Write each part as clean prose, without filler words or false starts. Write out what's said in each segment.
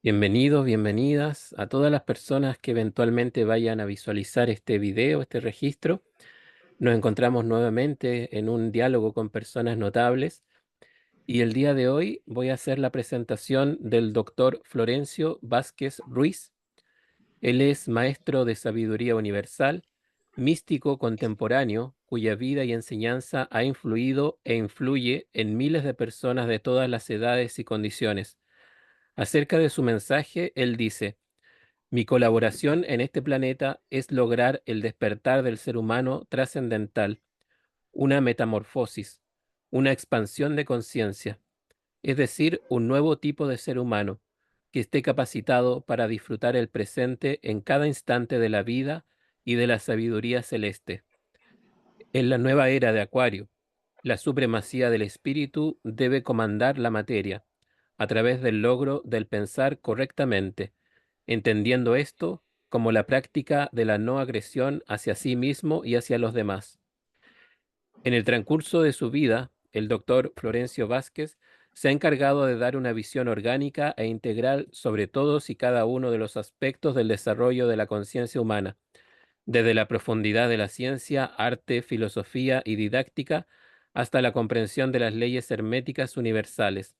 Bienvenidos, bienvenidas a todas las personas que eventualmente vayan a visualizar este video, este registro. Nos encontramos nuevamente en un diálogo con personas notables y el día de hoy voy a hacer la presentación del doctor Florencio Vázquez Ruiz. Él es maestro de sabiduría universal, místico contemporáneo, cuya vida y enseñanza ha influido e influye en miles de personas de todas las edades y condiciones. Acerca de su mensaje, él dice: mi colaboración en este planeta es lograr el despertar del ser humano trascendental, una metamorfosis, una expansión de conciencia, es decir, un nuevo tipo de ser humano que esté capacitado para disfrutar el presente en cada instante de la vida y de la sabiduría celeste. En la nueva era de Acuario, la supremacía del espíritu debe comandar la materia a través del logro del pensar correctamente, entendiendo esto como la práctica de la no agresión hacia sí mismo y hacia los demás. En el transcurso de su vida, el doctor Florencio Vázquez se ha encargado de dar una visión orgánica e integral sobre todos y cada uno de los aspectos del desarrollo de la conciencia humana, desde la profundidad de la ciencia, arte, filosofía y didáctica, hasta la comprensión de las leyes herméticas universales.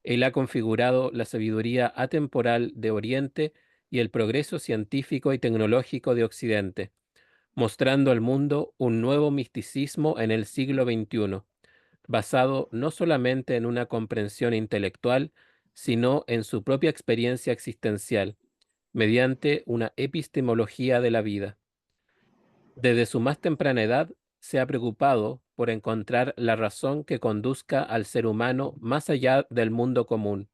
Él ha configurado la sabiduría atemporal de Oriente y el progreso científico y tecnológico de Occidente, mostrando al mundo un nuevo misticismo en el siglo XXI, basado no solamente en una comprensión intelectual, sino en su propia experiencia existencial, mediante una epistemología de la vida. Desde su más temprana edad se ha preocupado por encontrar la razón que conduzca al ser humano más allá del mundo común.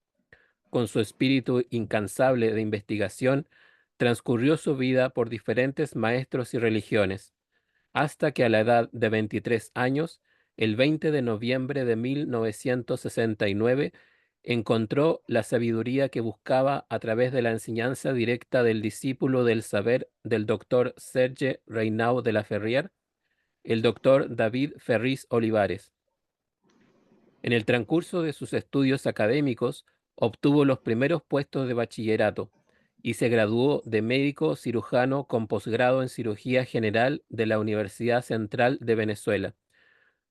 Con su espíritu incansable de investigación, transcurrió su vida por diferentes maestros y religiones, hasta que a la edad de 23 años, el 20 de noviembre de 1969, encontró la sabiduría que buscaba a través de la enseñanza directa del discípulo del saber del doctor Serge Reynaud de la Ferrière, el doctor David Ferriz Olivares. En el transcurso de sus estudios académicos, obtuvo los primeros puestos de bachillerato y se graduó de médico cirujano con posgrado en cirugía general de la Universidad Central de Venezuela,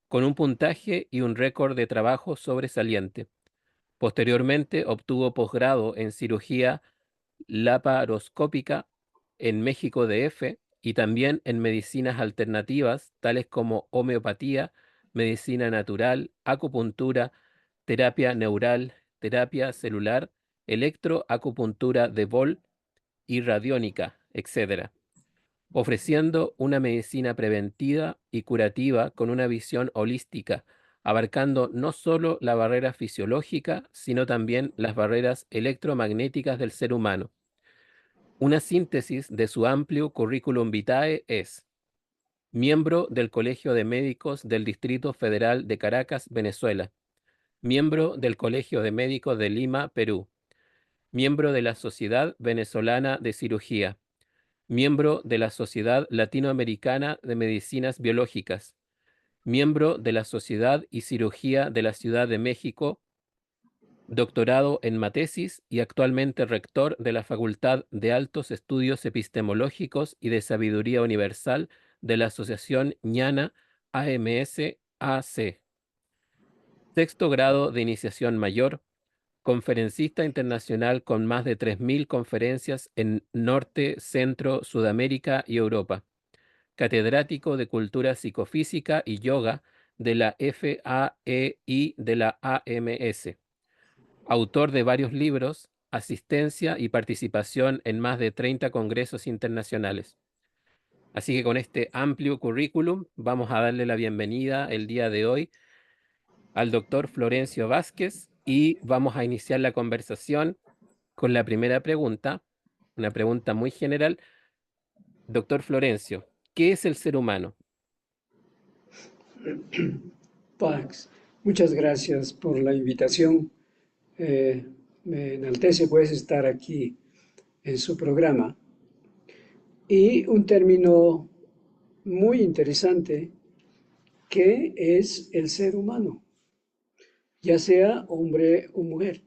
con un puntaje y un récord de trabajo sobresaliente. Posteriormente obtuvo posgrado en cirugía laparoscópica en México DF y también en medicinas alternativas tales como homeopatía, medicina natural, acupuntura, terapia neural, terapia celular, electroacupuntura de Bol y radiónica, etc., ofreciendo una medicina preventiva y curativa con una visión holística, abarcando no solo la barrera fisiológica, sino también las barreras electromagnéticas del ser humano. Una síntesis de su amplio currículum vitae es: miembro del Colegio de Médicos del Distrito Federal de Caracas, Venezuela; miembro del Colegio de Médicos de Lima, Perú; miembro de la Sociedad Venezolana de Cirugía; miembro de la Sociedad Latinoamericana de Medicinas Biológicas; miembro de la Sociedad y Cirugía de la Ciudad de México; doctorado en Matesis y actualmente rector de la Facultad de Altos Estudios Epistemológicos y de Sabiduría Universal de la Asociación ñana AMS-AC. Sexto grado de iniciación mayor, conferencista internacional con más de 3.000 conferencias en Norte, Centro, Sudamérica y Europa. Catedrático de Cultura Psicofísica y Yoga de la FAEI de la AMS. Autor de varios libros, asistencia y participación en más de 30 congresos internacionales. Así que con este amplio currículum vamos a darle la bienvenida el día de hoy al doctor Florencio Vázquez y vamos a iniciar la conversación con la primera pregunta, una pregunta muy general. Doctor Florencio, ¿qué es el ser humano? Pax, muchas gracias por la invitación. Me enaltece pues estar aquí en su programa. Y un término muy interesante que es el ser humano, ya sea hombre o mujer.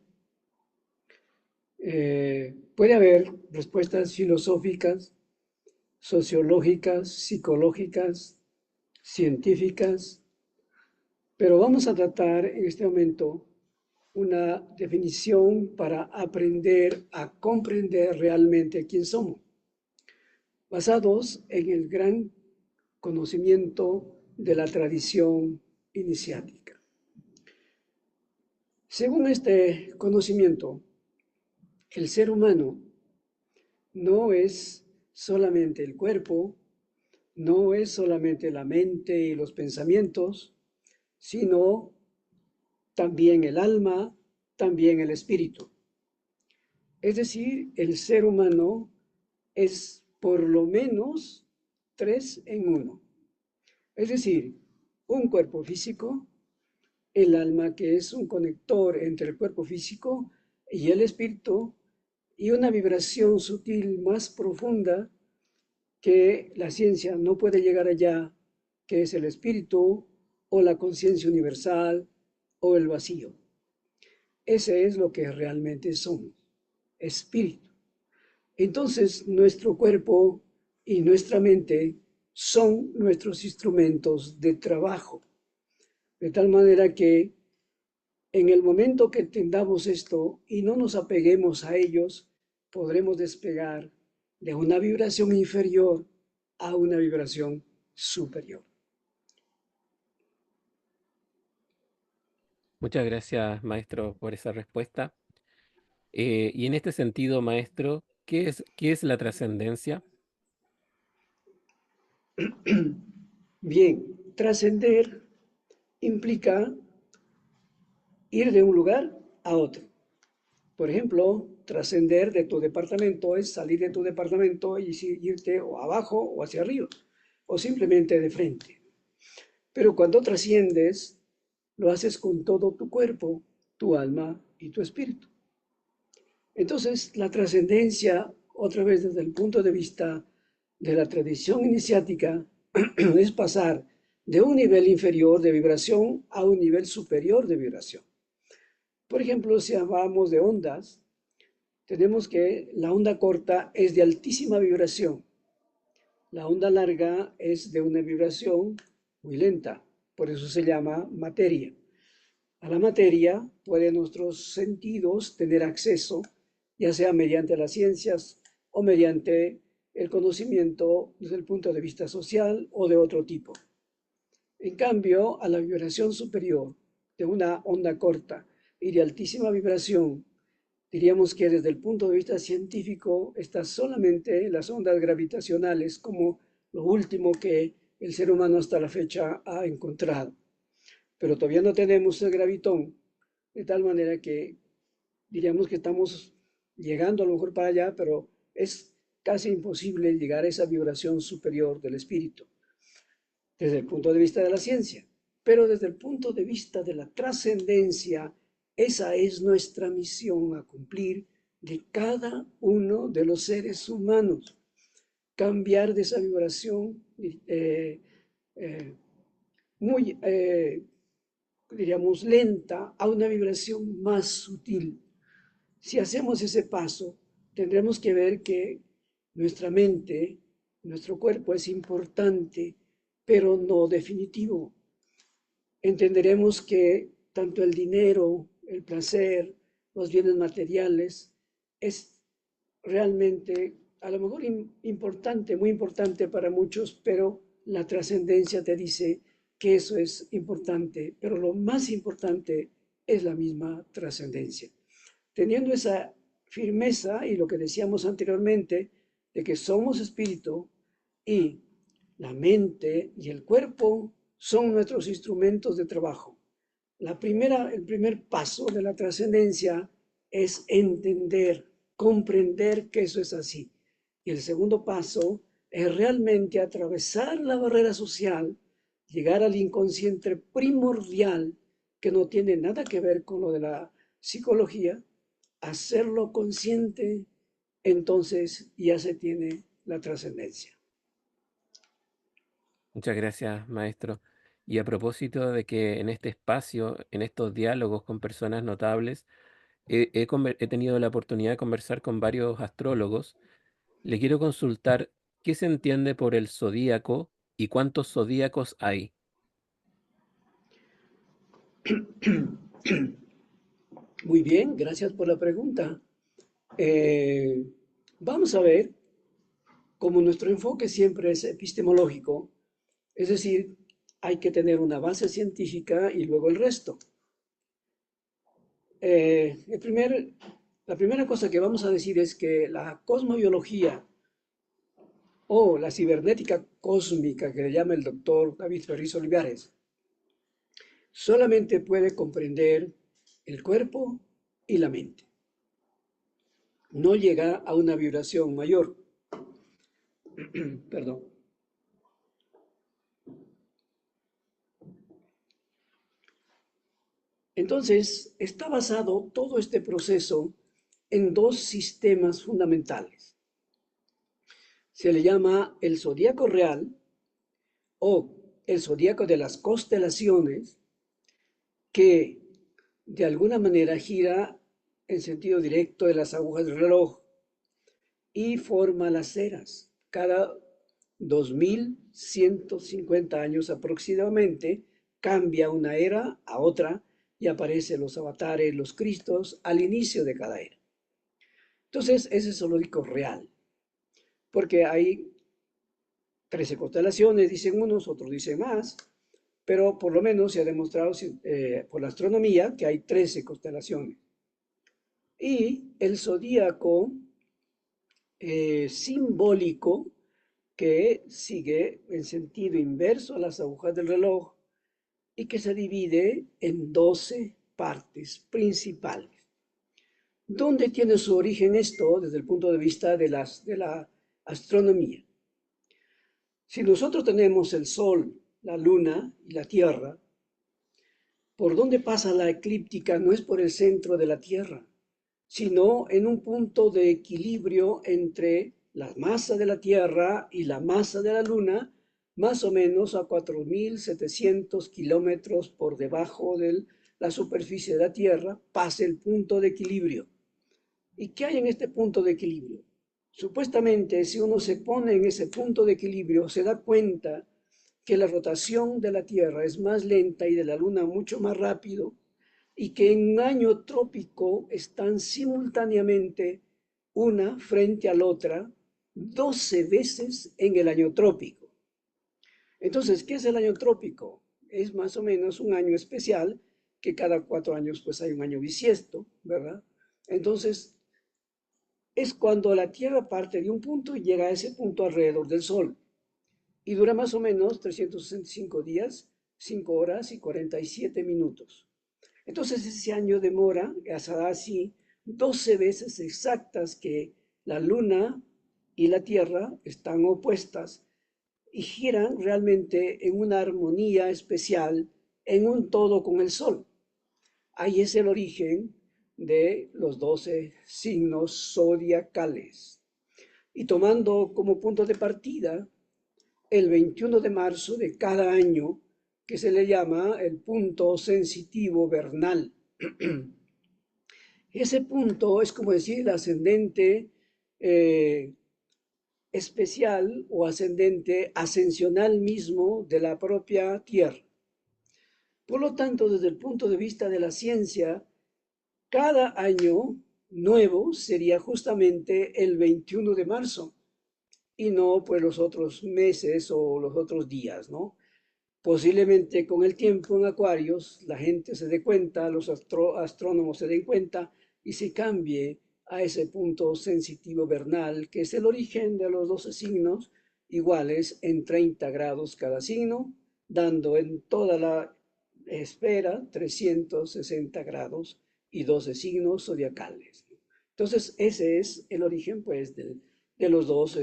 Puede haber respuestas filosóficas, sociológicas, psicológicas, científicas, pero vamos a tratar en este momento una definición para aprender a comprender realmente quién somos, basados en el gran conocimiento de la tradición iniciática. Según este conocimiento, el ser humano no es solamente el cuerpo, no es solamente la mente y los pensamientos, sino también el alma, también el espíritu. Es decir, el ser humano es por lo menos tres en uno. Es decir, un cuerpo físico, el alma que es un conector entre el cuerpo físico y el espíritu, y una vibración sutil más profunda que la ciencia no puede llegar allá, que es el espíritu o la conciencia universal o el vacío. Ese es lo que realmente somos, espíritu. Entonces, nuestro cuerpo y nuestra mente son nuestros instrumentos de trabajo, de tal manera que en el momento que entendamos esto y no nos apeguemos a ellos, podremos despegar de una vibración inferior a una vibración superior. Muchas gracias, maestro, por esa respuesta. Y en este sentido, maestro, qué es la trascendencia? Bien, trascender implica ir de un lugar a otro. Por ejemplo, trascender de tu departamento es salir de tu departamento y irte o abajo o hacia arriba, o simplemente de frente. Pero cuando trasciendes, lo haces con todo tu cuerpo, tu alma y tu espíritu. Entonces, la trascendencia, otra vez desde el punto de vista de la tradición iniciática, es pasar de un nivel inferior de vibración a un nivel superior de vibración. Por ejemplo, si hablamos de ondas, tenemos que la onda corta es de altísima vibración, la onda larga es de una vibración muy lenta, por eso se llama materia. A la materia pueden nuestros sentidos tener acceso, ya sea mediante las ciencias o mediante el conocimiento desde el punto de vista social o de otro tipo. En cambio, a la vibración superior de una onda corta y de altísima vibración, diríamos que desde el punto de vista científico están solamente las ondas gravitacionales como lo último que el ser humano hasta la fecha ha encontrado. Pero todavía no tenemos el gravitón, de tal manera que diríamos que estamos llegando a lo mejor para allá, pero es casi imposible llegar a esa vibración superior del espíritu desde el punto de vista de la ciencia. Pero desde el punto de vista de la trascendencia, esa es nuestra misión a cumplir de cada uno de los seres humanos. Cambiar de esa vibración eh, muy, diríamos, lenta a una vibración más sutil. Si hacemos ese paso, tendremos que ver que nuestra mente, nuestro cuerpo es importante, pero no definitivo. Entenderemos que tanto el dinero, el placer, los bienes materiales, es realmente a lo mejor importante, muy importante para muchos, pero la trascendencia te dice que eso es importante, pero lo más importante es la misma trascendencia. Teniendo esa firmeza y lo que decíamos anteriormente, de que somos espíritu y la mente y el cuerpo son nuestros instrumentos de trabajo. El primer paso de la trascendencia es entender, comprender que eso es así. Y el segundo paso es realmente atravesar la barrera social, llegar al inconsciente primordial que no tiene nada que ver con lo de la psicología, hacerlo consciente, entonces ya se tiene la trascendencia. Muchas gracias, maestro. Y a propósito de que en este espacio, en estos diálogos con personas notables, he tenido la oportunidad de conversar con varios astrólogos. Le quiero consultar qué se entiende por el zodíaco y cuántos zodíacos hay. Muy bien, gracias por la pregunta. Eh, Vamos a ver, como nuestro enfoque siempre es epistemológico, es decir, hay que tener una base científica y luego el resto. El la primera cosa que vamos a decir es que la cosmobiología o la cibernética cósmica que le llama el doctor David Ferriz Olivares solamente puede comprender el cuerpo y la mente. No llega a una vibración mayor. Perdón. Entonces, está basado todo este proceso en dos sistemas fundamentales. Se le llama el zodíaco real o el zodíaco de las constelaciones, que de alguna manera gira en sentido directo de las agujas del reloj y forma las eras. Cada 2150 años aproximadamente cambia una era a otra y aparecen los avatares, los cristos al inicio de cada era. Entonces, ese es el zoológico real, porque hay 13 constelaciones, dicen unos, otros dicen más, pero por lo menos se ha demostrado por la astronomía que hay 13 constelaciones. Y el zodíaco simbólico, que sigue en sentido inverso a las agujas del reloj y que se divide en 12 partes principales. ¿Dónde tiene su origen esto desde el punto de vista de la astronomía? Si nosotros tenemos el Sol, la Luna y la Tierra, por dónde pasa la eclíptica no es por el centro de la Tierra, sino en un punto de equilibrio entre la masa de la Tierra y la masa de la Luna, más o menos a 4.700 kilómetros por debajo de la superficie de la Tierra, pasa el punto de equilibrio. ¿Y qué hay en este punto de equilibrio? Supuestamente, si uno se pone en ese punto de equilibrio, se da cuenta que la rotación de la Tierra es más lenta y de la Luna mucho más rápido, y que en un año trópico están simultáneamente una frente a la otra 12 veces en el año trópico. Entonces, ¿qué es el año trópico? Es más o menos un año especial, que cada 4 años pues hay un año bisiesto, ¿verdad? Entonces, es cuando la Tierra parte de un punto y llega a ese punto alrededor del Sol. Y dura más o menos 365 días, 5 horas y 47 minutos. Entonces ese año demora, hasta así, 12 veces exactas que la Luna y la Tierra están opuestas y giran realmente en una armonía especial, en un todo con el Sol. Ahí es el origen de los 12 signos zodiacales. Y tomando como punto de partida el 21 de marzo de cada año, que se le llama el punto sensitivo vernal. Ese punto es como decir el ascendente eh, especial o ascendente ascensional mismo de la propia Tierra. Por lo tanto, desde el punto de vista de la ciencia, cada año nuevo sería justamente el 21 de marzo y no pues los otros meses o los otros días, ¿no? Posiblemente con el tiempo en Acuarios la gente se dé cuenta, los astrónomos se den cuenta y se cambie a ese punto sensitivo vernal, que es el origen de los 12 signos iguales en 30 grados cada signo, dando en toda la esfera 360 grados y 12 signos zodiacales. Entonces, ese es el origen, pues, de los dos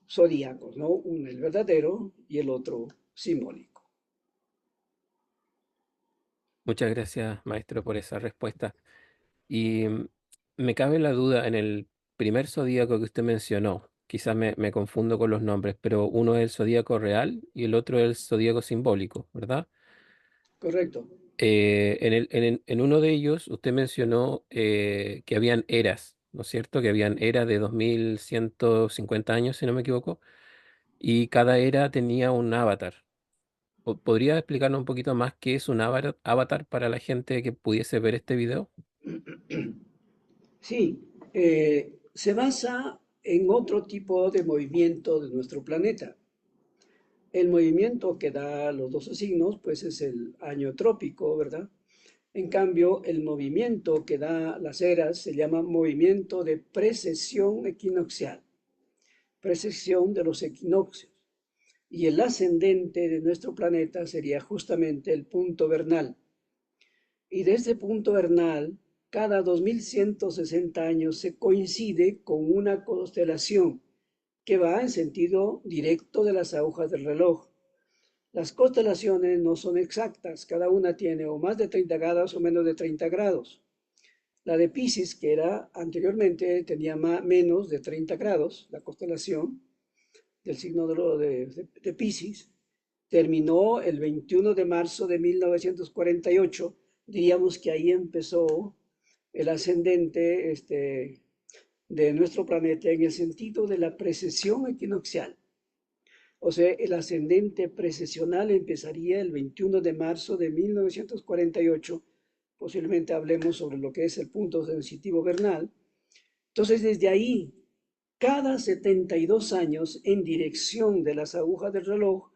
zodíacos, ¿no? Uno el verdadero y el otro simbólico. Muchas gracias, maestro, por esa respuesta. Y me cabe la duda en el primer zodíaco que usted mencionó. Quizás me confundo con los nombres, pero uno es el zodíaco real y el otro es el zodíaco simbólico, ¿verdad? Correcto. En uno de ellos usted mencionó que habían eras, ¿no es cierto? Que habían eras de 2150 años, si no me equivoco, y cada era tenía un avatar. ¿Podría explicarnos un poquito más qué es un avatar para la gente que pudiese ver este video? Sí, se basa en otro tipo de movimiento de nuestro planeta. El movimiento que da los 12 signos, pues es el año trópico, ¿verdad? En cambio, el movimiento que da las eras se llama movimiento de precesión equinoccial, precesión de los equinoccios. Y el ascendente de nuestro planeta sería justamente el punto vernal. Y de este punto vernal, cada 2160 años se coincide con una constelación que va en sentido directo de las agujas del reloj. Las constelaciones no son exactas, cada una tiene o más de 30 grados o menos de 30 grados. La de Pisces, que era anteriormente, tenía menos de 30 grados, la constelación del signo de Pisces, terminó el 21 de marzo de 1948. Diríamos que ahí empezó el ascendente de nuestro planeta en el sentido de la precesión equinoccial. O sea, el ascendente precesional empezaría el 21 de marzo de 1948. Posiblemente hablemos sobre lo que es el punto sensitivo vernal. Entonces, desde ahí, cada 72 años, en dirección de las agujas del reloj,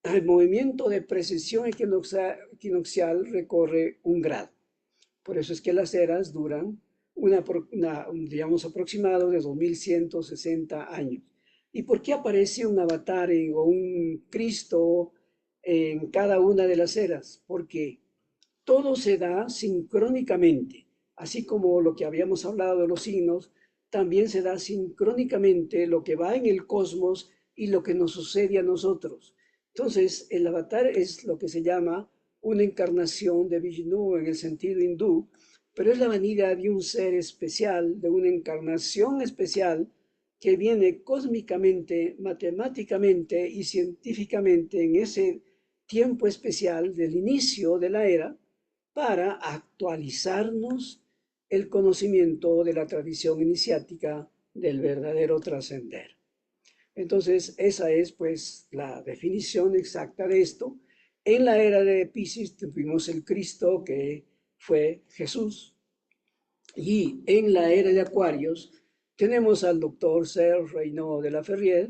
el movimiento de precesión equinoccial recorre un grado. Por eso es que las eras duran digamos, aproximado de 2160 años. ¿Y por qué aparece un avatar o un Cristo en cada una de las eras? Porque todo se da sincrónicamente, así como lo que habíamos hablado de los signos, también se da sincrónicamente lo que va en el cosmos y lo que nos sucede a nosotros. Entonces, el avatar es lo que se llama una encarnación de Vishnu en el sentido hindú, pero es la venida de un ser especial, de una encarnación especial que viene cósmicamente, matemáticamente y científicamente en ese tiempo especial del inicio de la era para actualizarnos el conocimiento de la tradición iniciática del verdadero trascender. Entonces, esa es pues la definición exacta de esto. En la era de Pisces tuvimos el Cristo que fue Jesús, y en la era de Acuarios tenemos al doctor Serge Reynaud de la Ferrier,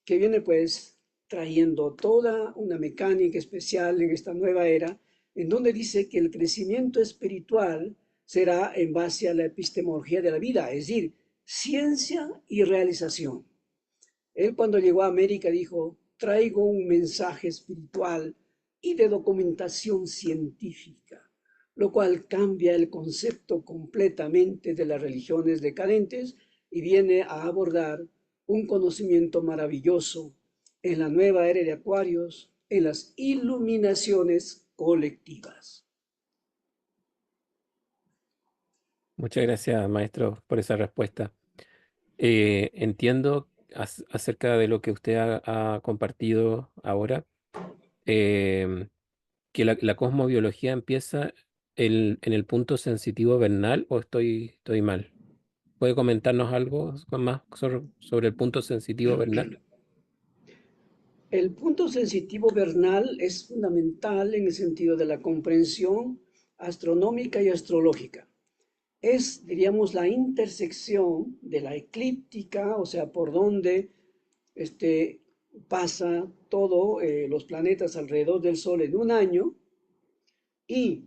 que viene pues trayendo toda una mecánica especial en esta nueva era, en donde dice que el crecimiento espiritual será en base a la epistemología de la vida, es decir, ciencia y realización. Él cuando llegó a América dijo, traigo un mensaje espiritual y de documentación científica, lo cual cambia el concepto completamente de las religiones decadentes y viene a abordar un conocimiento maravilloso en la nueva era de Acuarios, en las iluminaciones colectivas. Muchas gracias, maestro, por esa respuesta. Entiendo acerca de lo que usted ha compartido ahora, em, que la cosmobiología empieza en el punto sensitivo vernal, o estoy mal. ¿Puede comentarnos algo más sobre el punto sensitivo vernal? El punto sensitivo vernal es fundamental en el sentido de la comprensión astronómica y astrológica. Es, diríamos, la intersección de la eclíptica, o sea, por donde este, pasa todos los planetas alrededor del Sol en un año, y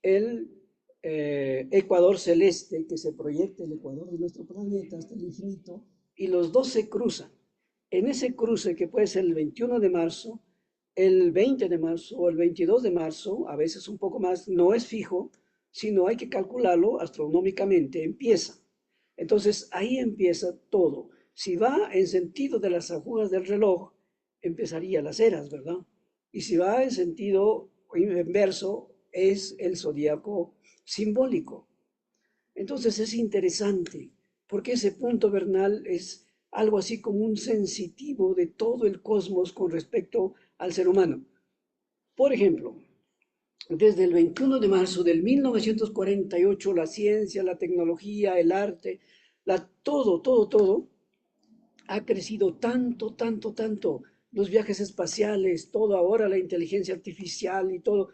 el ecuador celeste, que se proyecta el ecuador de nuestro planeta hasta el infinito, y los dos se cruzan. En ese cruce, que puede ser el 21 de marzo, el 20 de marzo o el 22 de marzo, a veces un poco más, no es fijo, sino hay que calcularlo astronómicamente, empieza. Entonces ahí empieza todo. Si va en sentido de las agujas del reloj, empezaría las eras, ¿verdad? Y si va en sentido inverso, es el zodíaco simbólico. Entonces es interesante, porque ese punto vernal es algo así como un sensitivo de todo el cosmos con respecto al ser humano. Por ejemplo, desde el 21 de marzo del 1948, la ciencia, la tecnología, el arte, todo ha crecido tanto, tanto, tanto. Los viajes espaciales, todo ahora, la inteligencia artificial y todo.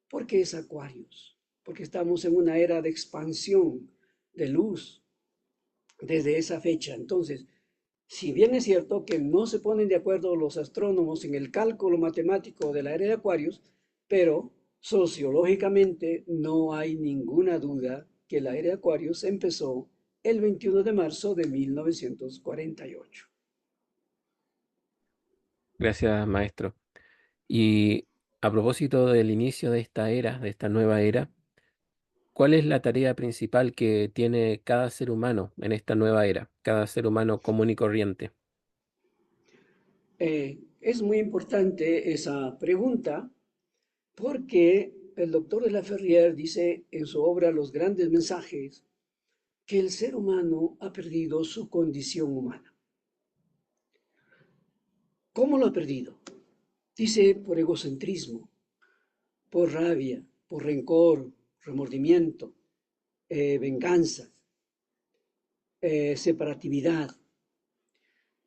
¿Por qué es Acuarios? Porque estamos en una era de expansión, de luz, desde esa fecha. Entonces, si bien es cierto que no se ponen de acuerdo los astrónomos en el cálculo matemático de la era de Acuarios, pero sociológicamente no hay ninguna duda que la era de Acuarios empezó el 21 de marzo de 1948. Gracias, maestro. Y a propósito del inicio de esta era, de esta nueva era, ¿cuál es la tarea principal que tiene cada ser humano en esta nueva era? Cada ser humano común y corriente. Es muy importante esa pregunta porque el doctor de la Ferrier dice en su obra Los grandes mensajes que el ser humano ha perdido su condición humana. ¿Cómo lo ha perdido? Dice por egocentrismo, por rabia, por rencor, remordimiento, venganza, separatividad.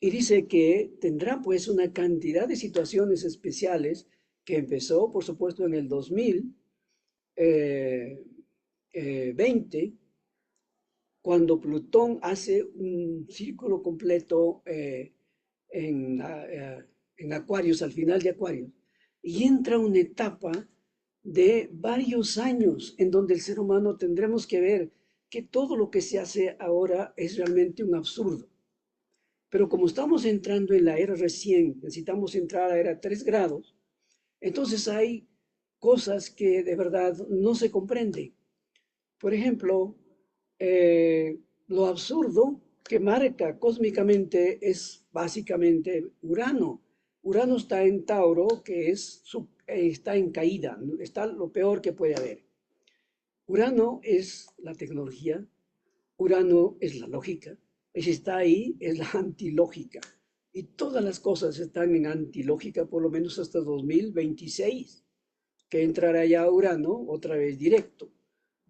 Y dice que tendrá pues una cantidad de situaciones especiales que empezó, por supuesto, en el 2020, cuando Plutón hace un círculo completo en, en Acuarios, al final de Acuarios, y entra una etapa de varios años en donde el ser humano tendremos que ver que todo lo que se hace ahora es realmente un absurdo. Pero como estamos entrando en la era recién, necesitamos entrar a la era 3 grados, entonces hay cosas que de verdad no se comprenden. Por ejemplo, lo absurdo que marca cósmicamente es básicamente Urano. Urano está en Tauro, que está en caída, está lo peor que puede haber. Urano es la tecnología, Urano es la lógica, y si está ahí es la antilógica. Y todas las cosas están en antilógica por lo menos hasta 2026, que entrará ya Urano otra vez directo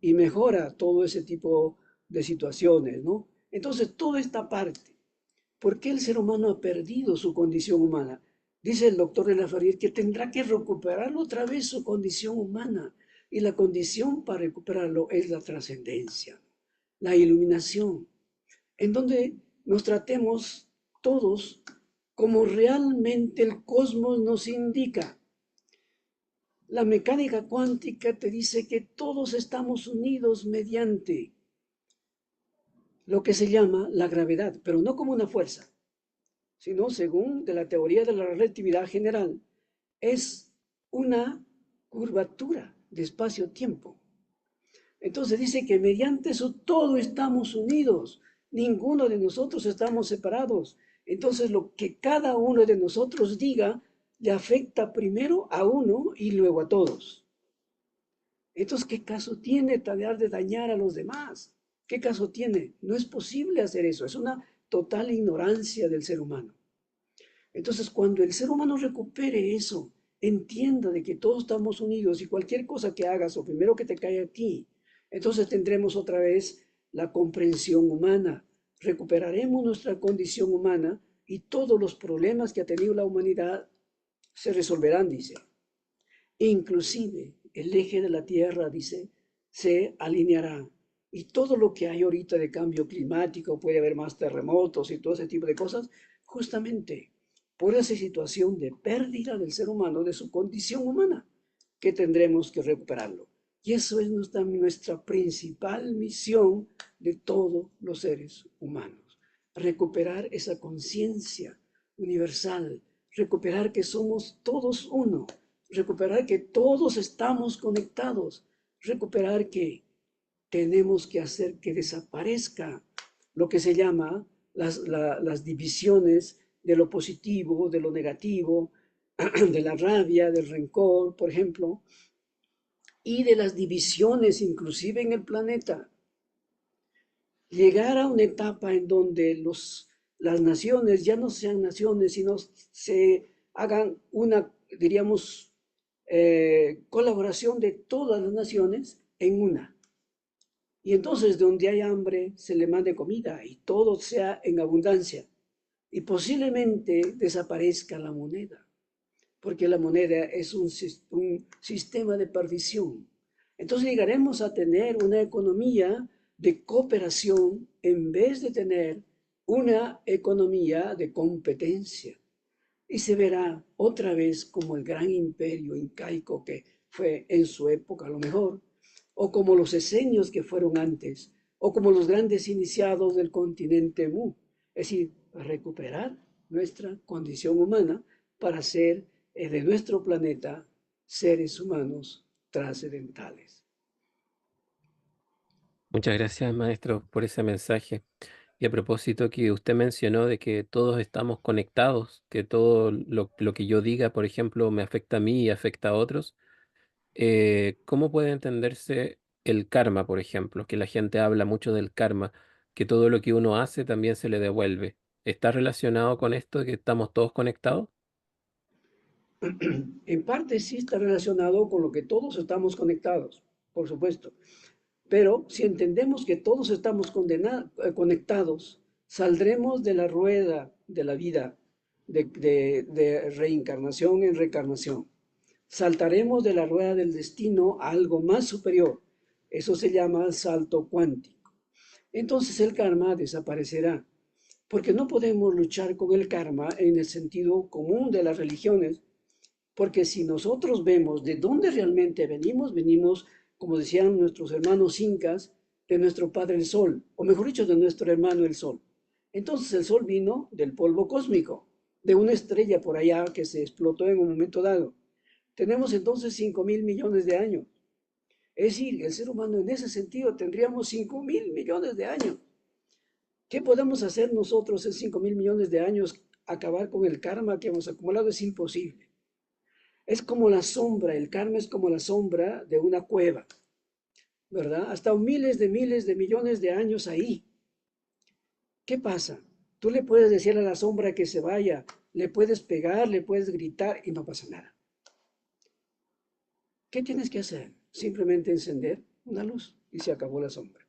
y mejora todo ese tipo de situaciones, ¿no? Entonces, toda esta parte, ¿por qué el ser humano ha perdido su condición humana? Dice el doctor de la Ferrier que tendrá que recuperar otra vez su condición humana. Y la condición para recuperarlo es la trascendencia, la iluminación, en donde nos tratemos todos como realmente el cosmos nos indica. La mecánica cuántica te dice que todos estamos unidos mediante lo que se llama la gravedad, pero no como una fuerza, sino según de la teoría de la relatividad general, es una curvatura de espacio-tiempo. Entonces dice que mediante eso todos estamos unidos, ninguno de nosotros estamos separados. Entonces lo que cada uno de nosotros diga le afecta primero a uno y luego a todos. Entonces, ¿qué caso tiene tratar de dañar a los demás? ¿Qué caso tiene? No es posible hacer eso, es una total ignorancia del ser humano. Entonces, cuando el ser humano recupere eso, entienda de que todos estamos unidos y cualquier cosa que hagas, o primero que te cae a ti, entonces tendremos otra vez la comprensión humana, recuperaremos nuestra condición humana y todos los problemas que ha tenido la humanidad se resolverán, dice. Inclusive el eje de la Tierra, dice, se alineará. Y todo lo que hay ahorita de cambio climático, puede haber más terremotos y todo ese tipo de cosas, justamente por esa situación de pérdida del ser humano, de su condición humana, que tendremos que recuperarlo. Y eso es nuestra principal misión de todos los seres humanos. Recuperar esa conciencia universal, recuperar que somos todos uno, recuperar que todos estamos conectados, recuperar que tenemos que hacer que desaparezca lo que se llama las divisiones de lo positivo, de lo negativo, de la rabia, del rencor, por ejemplo, y de las divisiones inclusive en el planeta. Llegar a una etapa en donde las naciones ya no sean naciones, sino se hagan una, diríamos, colaboración de todas las naciones en una. Y entonces donde hay hambre se le mande comida y todo sea en abundancia. Y posiblemente desaparezca la moneda, porque la moneda es un sistema de perdición. Entonces llegaremos a tener una economía de cooperación en vez de tener una economía de competencia. Y se verá otra vez como el gran imperio incaico que fue en su época a lo mejor, o como los esenios que fueron antes, o como los grandes iniciados del continente Mu. Es decir, recuperar nuestra condición humana para ser de nuestro planeta seres humanos trascendentales. Muchas gracias, maestro, por ese mensaje. Y a propósito que usted mencionó de que todos estamos conectados, que todo lo que yo diga, por ejemplo, me afecta a mí y afecta a otros, ¿cómo puede entenderse el karma, por ejemplo? Que la gente habla mucho del karma, que todo lo que uno hace también se le devuelve. ¿Está relacionado con esto de que estamos todos conectados? En parte sí está relacionado con lo que todos estamos conectados, por supuesto. Pero si entendemos que todos estamos conectados, saldremos de la rueda de la vida, de reencarnación en reencarnación. Saltaremos de la rueda del destino a algo más superior. Eso se llama salto cuántico. Entonces el karma desaparecerá, porque no podemos luchar con el karma en el sentido común de las religiones, porque si nosotros vemos de dónde realmente venimos, venimos, como decían nuestros hermanos incas, de nuestro Padre el Sol, o mejor dicho, de nuestro hermano el Sol. Entonces el Sol vino del polvo cósmico, de una estrella por allá que se explotó en un momento dado. Tenemos entonces 5.000 millones de años. Es decir, el ser humano en ese sentido tendríamos 5.000 millones de años. ¿Qué podemos hacer nosotros en 5.000 millones de años? Acabar con el karma que hemos acumulado es imposible. Es como la sombra, el karma es como la sombra de una cueva, ¿verdad? Hasta miles de millones de años ahí. ¿Qué pasa? Tú le puedes decir a la sombra que se vaya, le puedes pegar, le puedes gritar y no pasa nada. ¿Qué tienes que hacer? Simplemente encender una luz y se acabó la sombra.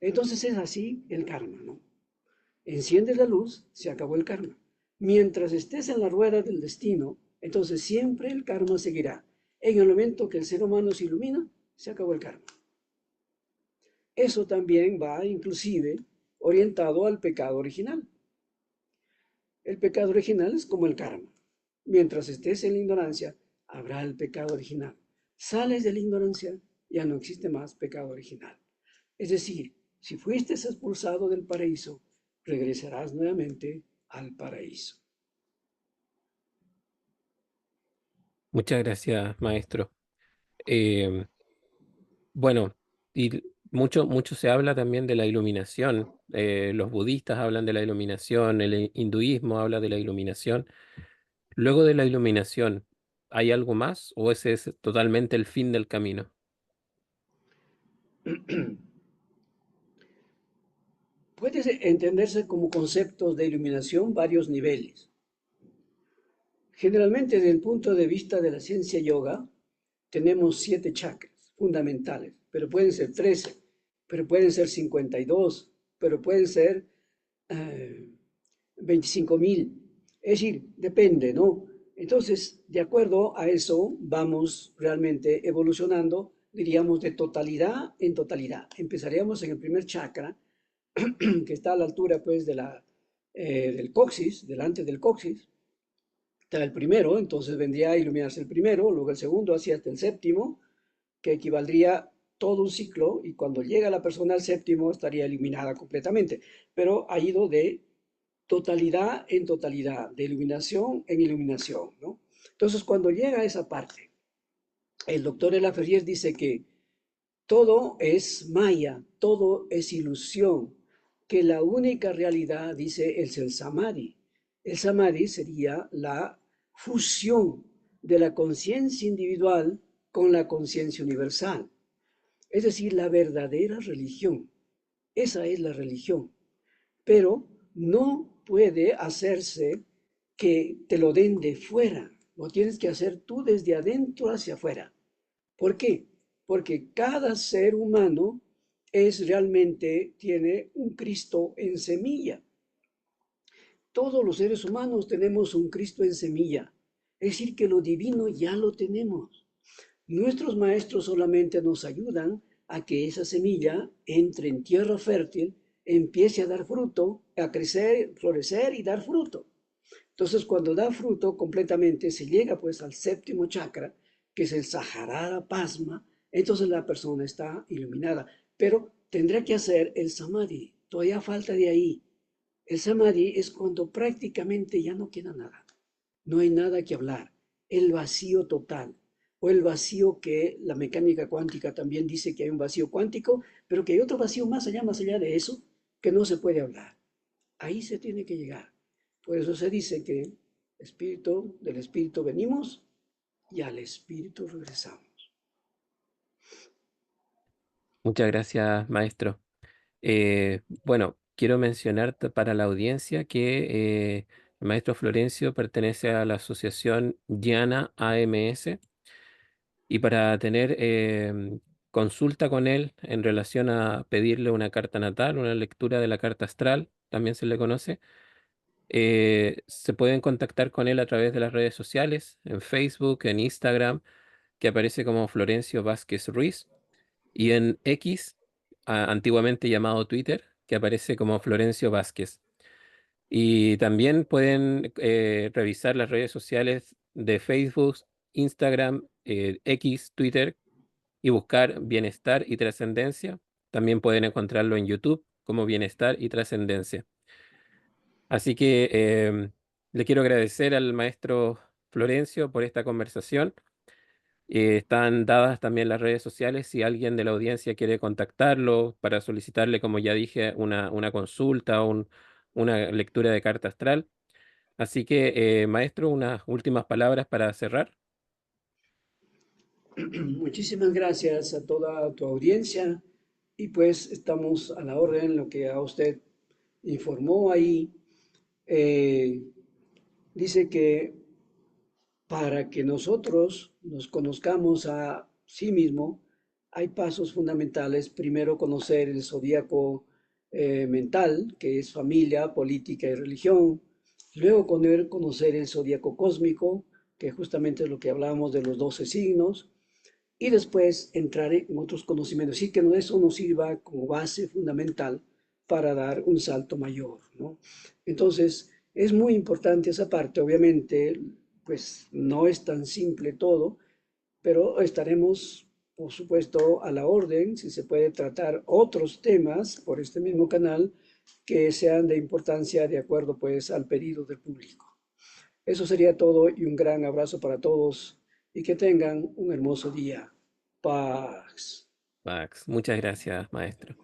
Entonces es así el karma, ¿no? Enciendes la luz, se acabó el karma. Mientras estés en la rueda del destino, entonces siempre el karma seguirá. En el momento que el ser humano se ilumina, se acabó el karma. Eso también va inclusive orientado al pecado original. El pecado original es como el karma. Mientras estés en la ignorancia, habrá el pecado original. Sales de la ignorancia, ya no existe más pecado original. Es decir, si fuiste expulsado del paraíso, regresarás nuevamente al paraíso. Muchas gracias, maestro. Em, bueno, y mucho se habla también de la iluminación. Los budistas hablan de la iluminación, el hinduismo habla de la iluminación. Luego de la iluminación, ¿hay algo más o ese es totalmente el fin del camino? Puede entenderse como conceptos de iluminación varios niveles. Generalmente, desde el punto de vista de la ciencia yoga, tenemos 7 chakras fundamentales, pero pueden ser 13, pero pueden ser 52, pero pueden ser 25.000. Es decir, depende, ¿no? Entonces, de acuerdo a eso, vamos realmente evolucionando, diríamos, de totalidad en totalidad. Empezaríamos en el primer chakra, que está a la altura, pues, del coxis, delante del coxis. Está el primero, entonces vendría a iluminarse el primero, luego el segundo, así hasta el séptimo, que equivaldría todo un ciclo, y cuando llega la persona al séptimo estaría iluminada completamente, pero ha ido de totalidad en totalidad, de iluminación en iluminación, ¿no? Entonces, cuando llega a esa parte, el doctor Elaferrier dice que todo es maya, todo es ilusión, que la única realidad, dice, es el samadhi. El samadhi sería la fusión de la conciencia individual con la conciencia universal, es decir, la verdadera religión. Esa es la religión, pero no puede hacerse que te lo den de fuera. lo tienes que hacer tú desde adentro hacia afuera. ¿Por qué? Porque cada ser humano tiene un Cristo en semilla. Todos los seres humanos tenemos un Cristo en semilla. Es decir, que lo divino ya lo tenemos. Nuestros maestros solamente nos ayudan a que esa semilla entre en tierra fértil, empiece a dar fruto, a crecer, florecer y dar fruto. Entonces, cuando da fruto completamente, se llega pues al séptimo chakra, que es el Sahara Pasma, entonces la persona está iluminada. Pero tendrá que hacer el Samadhi, todavía falta de ahí. El Samadhi es cuando prácticamente ya no queda nada, no hay nada que hablar, el vacío total, o el vacío que la mecánica cuántica también dice que hay un vacío cuántico, pero que hay otro vacío más allá de eso, que no se puede hablar. Ahí se tiene que llegar. Por eso se dice que del espíritu venimos y al espíritu regresamos. Muchas gracias, maestro. Bueno, quiero mencionar para la audiencia que el maestro Florencio pertenece a la asociación Diana AMS y para tener consulta con él en relación a pedirle una carta natal, una lectura de la carta astral, también se le conoce, se pueden contactar con él a través de las redes sociales, en Facebook, en Instagram, que aparece como Florencio Vázquez Ruiz, y en X, antiguamente llamado Twitter, que aparece como Florencio Vázquez. Y también pueden revisar las redes sociales de Facebook, Instagram, X, Twitter y buscar Bienestar y Trascendencia. También pueden encontrarlo en YouTube como Bienestar y Trascendencia. Así que le quiero agradecer al maestro Florencio por esta conversación. Están dadas también las redes sociales si alguien de la audiencia quiere contactarlo para solicitarle, como ya dije, una consulta o una lectura de carta astral. Así que, maestro, unas últimas palabras para cerrar. Muchísimas gracias a toda tu audiencia y pues estamos a la orden, lo que a usted informó ahí. Eh, Dice que para que nosotros nos conozcamos a sí mismo, hay pasos fundamentales. Primero, conocer el zodíaco mental, que es familia, política y religión. Luego, conocer el zodíaco cósmico, que justamente es lo que hablábamos de los 12 signos. Y después entrar en otros conocimientos. Así que eso nos sirva como base fundamental para dar un salto mayor, ¿no? Entonces, es muy importante esa parte. Obviamente, pues no es tan simple todo, pero estaremos, por supuesto, a la orden si se puede tratar otros temas por este mismo canal que sean de importancia de acuerdo pues al pedido del público. Eso sería todo y un gran abrazo para todos y que tengan un hermoso día. Paz. Max, muchas gracias, maestro.